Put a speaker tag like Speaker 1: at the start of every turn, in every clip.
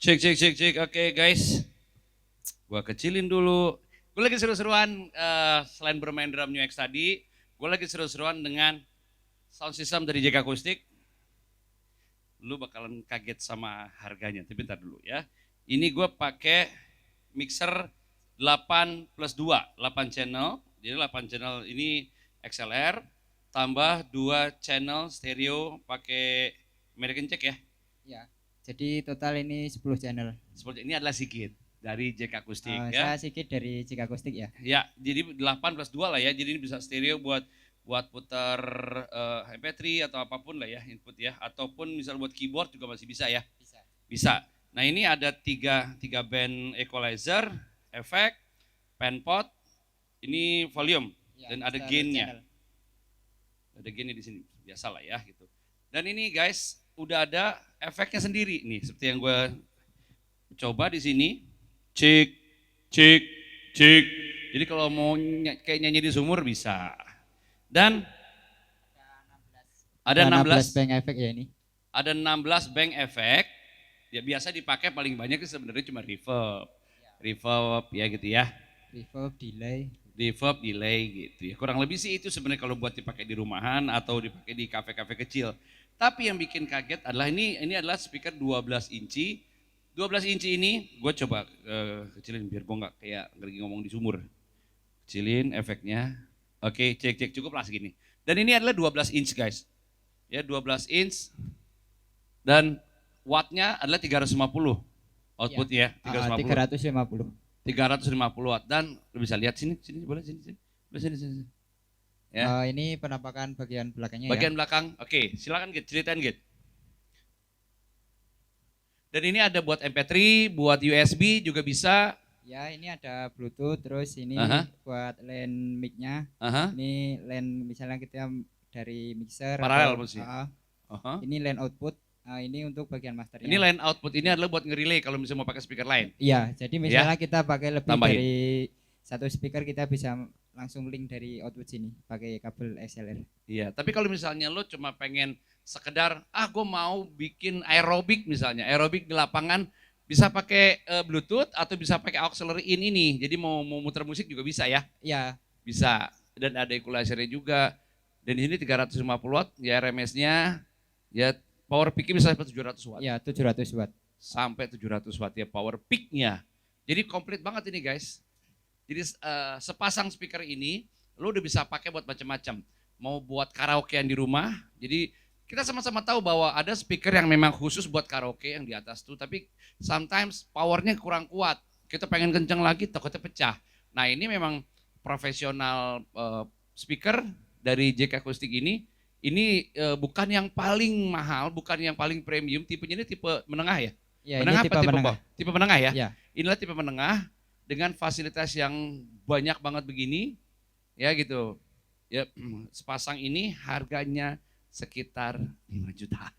Speaker 1: Cek, cek, cek, cek. Oke guys, gua kecilin dulu. Gue lagi seru-seruan, selain bermain drum New X tadi, gue lagi seru-seruan dengan sound system dari JK Acoustic. Lu bakalan kaget sama harganya, tapi bentar dulu ya. Ini gue pakai mixer 8+2, 8 channel. Jadi 8 channel ini XLR, tambah 2 channel stereo pakai American Jack ya.
Speaker 2: Ya, jadi total ini 10 channel.
Speaker 1: Seperti ini adalah Sigit dari JK Acoustic ya.
Speaker 2: Saya Sigit dari JK Acoustic ya.
Speaker 1: Ya, jadi 8+2 lah ya. Jadi ini bisa stereo buat putar MP3 atau apapun lah ya input ya. Ataupun misal buat keyboard juga masih bisa ya. Bisa. Nah ini ada tiga band equalizer, efek, pen pot, ini volume
Speaker 2: Ya,
Speaker 1: dan ada gainnya. Ada gainnya di sini biasa lah ya gitu. Dan ini guys udah ada efeknya sendiri nih seperti yang gue coba di sini. Cek, cek, cek. Jadi kalau mau kayak nyanyi di sumur bisa. Dan ada 16
Speaker 2: bank efek ya ini.
Speaker 1: Ada 16 bank efek. Ya biasa dipakai paling banyak sebenarnya cuma reverb. Reverb ya gitu ya.
Speaker 2: Reverb,
Speaker 1: delay gitu ya. Kurang lebih sih itu sebenarnya kalau buat dipakai di rumahan atau dipakai di kafe-kafe kecil. Tapi yang bikin kaget adalah ini adalah speaker 12 inci. 12 inci ini gue coba kecilin biar gue nggak kayak lagi ngomong di sumur. Kecilin efeknya. Oke, cek cukup lah segini. Dan ini adalah 12 inch guys. Ya 12 inch dan wattnya adalah 350 output ya,
Speaker 2: 350.
Speaker 1: 350 watt dan lu bisa lihat sini boleh sini.
Speaker 2: Ya. Ini penampakan bagian belakangnya
Speaker 1: bagian belakang. Oke, silakan Git, ceritain Git. Dan ini ada buat MP3, buat USB juga bisa.
Speaker 2: Ya, ini ada Bluetooth, terus ini buat LAN mic-nya. Ini LAN misalnya kita dari mixer
Speaker 1: paralel
Speaker 2: atau,
Speaker 1: mesti.
Speaker 2: Ini LAN output. Ini untuk bagian masternya.
Speaker 1: Ini LAN output ini adalah buat nge-relay kalau misalnya mau pakai speaker lain.
Speaker 2: Iya, jadi misalnya kita pakai lebih
Speaker 1: Tambahin.
Speaker 2: dari satu speaker, kita bisa langsung link dari output sini pakai kabel XLR.
Speaker 1: Iya, tapi kalau misalnya lo cuma pengen sekedar gue mau bikin aerobik misalnya, aerobik di lapangan bisa pakai Bluetooth atau bisa pakai auxiliary in ini. Jadi mau muter musik juga bisa ya?
Speaker 2: Iya.
Speaker 1: Bisa. Dan ada equalizernya juga. Dan di sini 350 watt ya RMS-nya. Ya power peak-nya bisa sampai 700 watt.
Speaker 2: Ya 700 watt.
Speaker 1: Sampai 700 watt ya power peak-nya. Jadi komplit banget ini guys. Jadi sepasang speaker ini lo udah bisa pakai buat macam-macam. Mau buat karaokean di rumah. Jadi kita sama-sama tahu bahwa ada speaker yang memang khusus buat karaoke yang di atas tuh, tapi sometimes powernya kurang kuat. Kita pengen kenceng lagi, takutnya pecah. Nah ini memang profesional speaker dari JK Acoustic ini bukan yang paling mahal, bukan yang paling premium, tipenya ini tipe menengah ya?
Speaker 2: Ya
Speaker 1: menengah
Speaker 2: ini
Speaker 1: apa tipe menengah? Tipe menengah ya?
Speaker 2: Ya.
Speaker 1: Inilah tipe menengah dengan fasilitas yang banyak banget begini, ya gitu. Ya sepasang ini harganya sekitar 5 jutaan.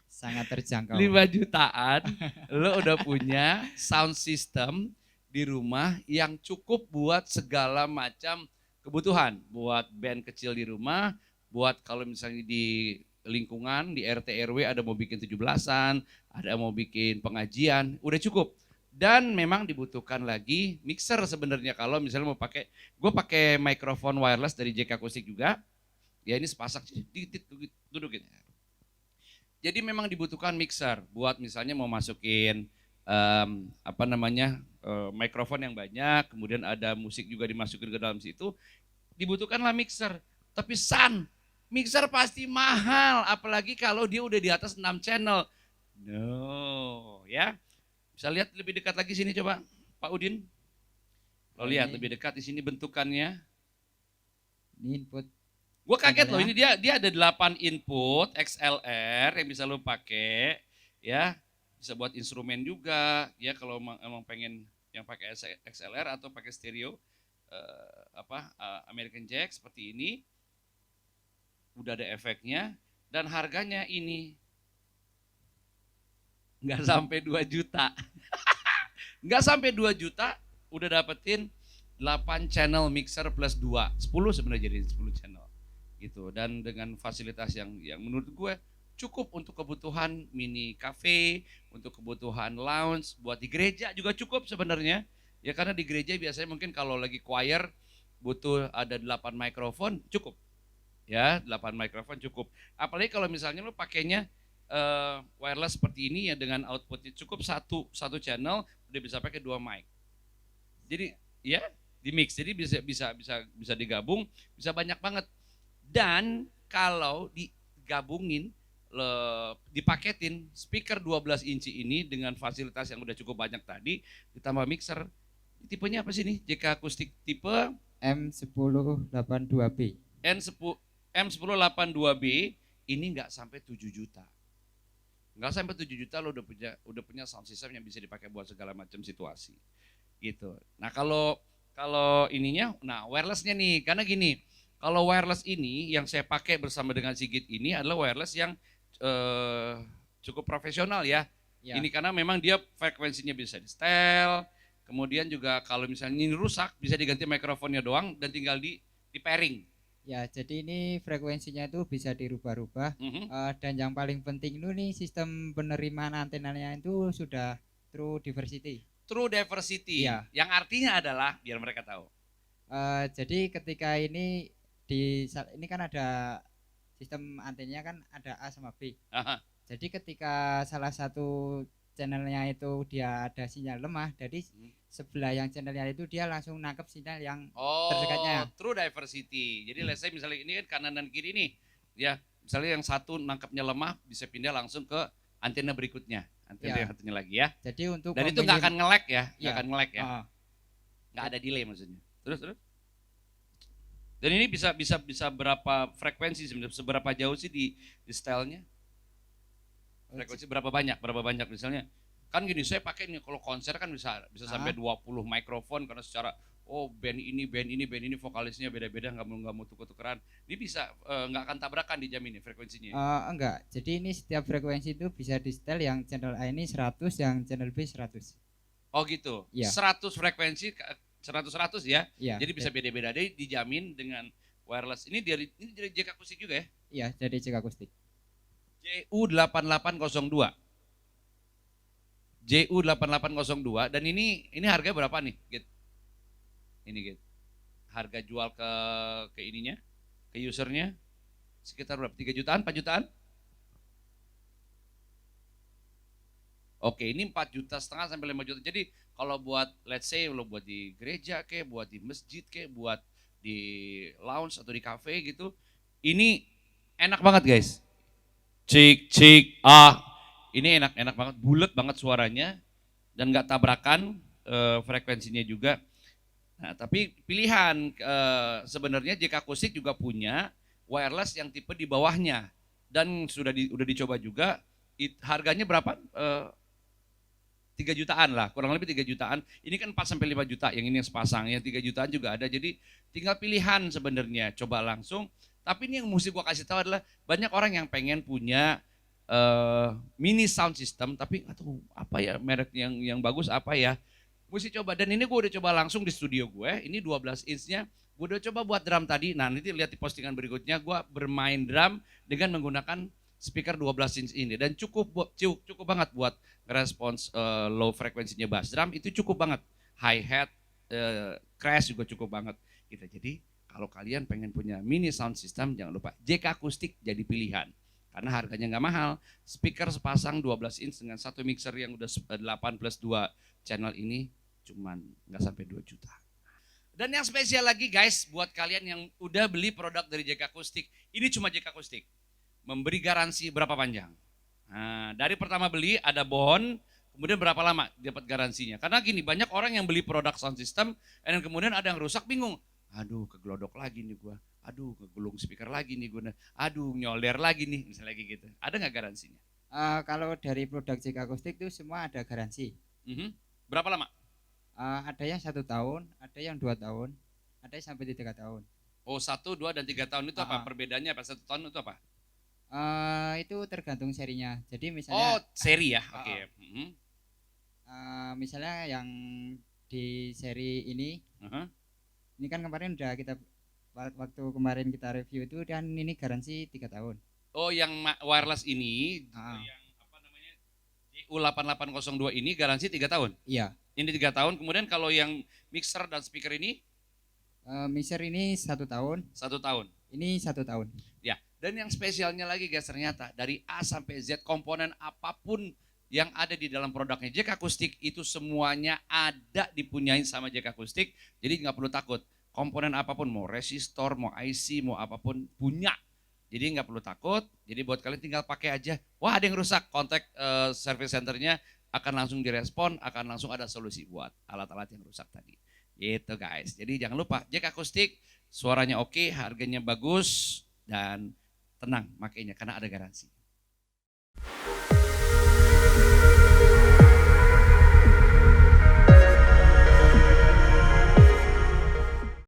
Speaker 2: Sangat terjangkau.
Speaker 1: 5 jutaan, lo udah punya sound system di rumah yang cukup buat segala macam kebutuhan. Buat band kecil di rumah, buat kalau misalnya di lingkungan, di RT RW ada mau bikin 17-an, ada mau bikin pengajian, udah cukup. Dan memang dibutuhkan lagi mixer sebenarnya kalau misalnya mau pakai, gue pakai mikrofon wireless dari JK Acoustic juga. Ya ini sepasang dudukin. Jadi memang dibutuhkan mixer buat misalnya mau masukin mikrofon yang banyak, kemudian ada musik juga dimasukin ke dalam situ, dibutuhkanlah mixer. Tapi mixer pasti mahal, apalagi kalau dia udah di atas 6 channel. No, ya. Bisa lihat lebih dekat lagi sini coba. Pak Udin. Lo lihat lebih dekat di sini bentukannya.
Speaker 2: Ini input.
Speaker 1: Gue kaget loh, ini dia ada 8 input XLR yang bisa lo pakai, ya. Bisa buat instrumen juga, ya kalau emang pengen yang pakai XLR atau pakai stereo American Jack seperti ini. Udah ada efeknya dan harganya ini nggak sampai 2 juta. Nggak sampai 2 juta udah dapetin 8 channel mixer plus 2, 10 sebenarnya jadi 10 channel gitu. Dan dengan fasilitas yang menurut gue cukup untuk kebutuhan mini cafe, untuk kebutuhan lounge, buat di gereja juga cukup sebenarnya. Ya karena di gereja biasanya mungkin kalau lagi choir butuh ada 8 mikrofon cukup. Ya, 8 mikrofon cukup. Apalagi kalau misalnya lo pakainya wireless seperti ini ya dengan outputnya cukup satu channel udah bisa pakai 2 mic. Jadi ya di mix, jadi bisa digabung, bisa banyak banget. Dan kalau digabungin, dipaketin speaker 12 inci ini dengan fasilitas yang udah cukup banyak tadi, ditambah mixer. Tipenya apa sih nih? JK Acoustic tipe
Speaker 2: M1082B.
Speaker 1: M1082B ini nggak sampai 7 juta. Nggak sampai 7 juta lo udah punya sound system yang bisa dipakai buat segala macam situasi. Gitu. Nah, kalau ininya, nah wirelessnya nih, karena gini, kalau wireless ini yang saya pakai bersama dengan Sigit ini adalah wireless yang cukup profesional ya. Ini karena memang dia frekuensinya bisa di setel, kemudian juga kalau misalnya ini rusak bisa diganti mikrofonnya doang dan tinggal di pairing.
Speaker 2: Ya, jadi ini frekuensinya itu bisa dirubah-rubah. Dan yang paling penting itu nih sistem penerimaan antenanya itu sudah True Diversity.
Speaker 1: True Diversity, ya. Yang artinya adalah biar mereka tahu.
Speaker 2: Jadi ketika ini kan ada sistem antenanya kan ada A sama B.
Speaker 1: Aha.
Speaker 2: Jadi ketika salah satu channelnya itu dia ada sinyal lemah, jadi sebelah yang channelnya itu dia langsung nangkep sinyal yang terdekatnya.
Speaker 1: True Diversity. Jadi let's say misalnya ini kan kanan dan kiri nih, ya misalnya yang satu nangkepnya lemah bisa pindah langsung ke antena berikutnya, antena yang satunya lagi ya.
Speaker 2: Jadi untuk
Speaker 1: dan itu nggak akan nge-lag ya, nggak akan nge-lag ya, nggak ada delay maksudnya. Terus. Dan ini bisa berapa frekuensi sebenarnya, seberapa jauh sih di stylenya? Frekuensi berapa banyak misalnya. Kan gini, saya pakai ini kalau konser kan bisa sampai 20 mikrofon karena secara band ini vokalisnya beda-beda, nggak mau tuker-tukeran. Ini bisa nggak akan tabrakan dijamin nih frekuensinya.
Speaker 2: Enggak. Jadi ini setiap frekuensi itu bisa di setel, yang channel A ini 100, yang channel B 100.
Speaker 1: Oh gitu. Ya. 100 frekuensi 100 ya. Ya. Jadi bisa beda-beda. Jadi dijamin dengan wireless. Ini dari JK Acoustic juga ya?
Speaker 2: Iya, dari JK Acoustic.
Speaker 1: JU8802. JU8802 dan ini harga berapa nih, Git? Ini Git. Harga jual ke ininya, ke usernya sekitar berapa? 3 jutaan, 4 jutaan? Oke, ini 4,5 juta sampai 5 juta. Jadi kalau buat let's say lo buat di gereja kayak, buat di masjid kayak, buat di lounge atau di cafe gitu, ini enak banget guys. Cik ini enak banget, bulat banget suaranya dan nggak tabrakan, frekuensinya juga. Nah, tapi pilihan sebenarnya JK Acoustic juga punya wireless yang tipe di bawahnya dan udah dicoba juga. Harganya berapa? 3 jutaan lah, kurang lebih 3 jutaan. Ini kan 4 sampai 5 juta, yang ini yang sepasang, yang 3 jutaan juga ada. Jadi tinggal pilihan sebenarnya, coba langsung. Tapi ini yang mesti gua kasih tahu adalah banyak orang yang pengen punya mini sound system, tapi aduh apa ya merek yang bagus apa ya. Mesti coba, dan ini gue udah coba langsung di studio gue, ini 12 inch-nya. Gue udah coba buat drum tadi, nah nanti lihat di postingan berikutnya gue bermain drum dengan menggunakan speaker 12 inch ini. Dan cukup banget buat respons low frekuensinya bass drum, itu cukup banget. Hi-hat, crash juga cukup banget. Gitu. Jadi kalau kalian pengen punya mini sound system, jangan lupa JK Acoustic jadi pilihan. Karena harganya nggak mahal, speaker sepasang 12 inch dengan satu mixer yang udah 8 plus 2 channel ini cuman nggak sampai 2 juta. Dan yang spesial lagi guys, buat kalian yang udah beli produk dari JK Acoustic, ini cuma JK Acoustic, memberi garansi berapa panjang. Nah, dari pertama beli ada bond, Kemudian berapa lama dapat garansinya? Karena gini, banyak orang yang beli produk sound system, dan kemudian ada yang rusak bingung. Aduh, kegelodok lagi nih gua. Aduh, kegulung speaker lagi nih gua. Aduh, nyolder lagi nih, misalnya kayak gitu. Ada nggak garansinya?
Speaker 2: Kalau dari produk jack akustik itu semua ada garansi.
Speaker 1: Mhm. Berapa lama?
Speaker 2: Ada yang 1 tahun, ada yang 2 tahun, ada yang sampai 3 tahun.
Speaker 1: Oh, 1, 2, dan 3 tahun itu apa?
Speaker 2: Ah, ah.
Speaker 1: Perbedaannya apa? 1 tahun itu apa?
Speaker 2: Itu tergantung serinya. Jadi
Speaker 1: Oh,
Speaker 2: misalnya,
Speaker 1: seri ya?
Speaker 2: ah,
Speaker 1: Oke.
Speaker 2: ah.
Speaker 1: Mhm.
Speaker 2: Misalnya yang di seri
Speaker 1: Mhm.
Speaker 2: ini kan kemarin udah kita waktu kemarin kita review itu dan ini garansi 3 tahun.
Speaker 1: Oh, yang wireless ini,
Speaker 2: Ah,
Speaker 1: yang apa namanya, JU8802 ini garansi 3 tahun?
Speaker 2: iya.
Speaker 1: Ini 3 tahun, kemudian kalau yang mixer dan speaker ini
Speaker 2: Mixer ini 1 tahun,
Speaker 1: 1 tahun.
Speaker 2: ini 1 tahun.
Speaker 1: Ya, dan yang spesialnya lagi guys, ternyata dari A sampai Z komponen apapun yang ada di dalam produknya Jack Akustik itu semuanya ada dipunyain sama Jack Akustik, jadi nggak perlu takut. Komponen apapun, mau resistor, mau IC, mau apapun punya. Jadi nggak perlu takut. Jadi buat kalian tinggal pakai aja. Wah, ada yang rusak, kontak service centernya, akan langsung direspon, akan langsung ada solusi buat alat-alat yang rusak tadi. Gitu guys. Jadi jangan lupa Jack Akustik, suaranya oke, harganya bagus, dan tenang makainya karena ada garansi.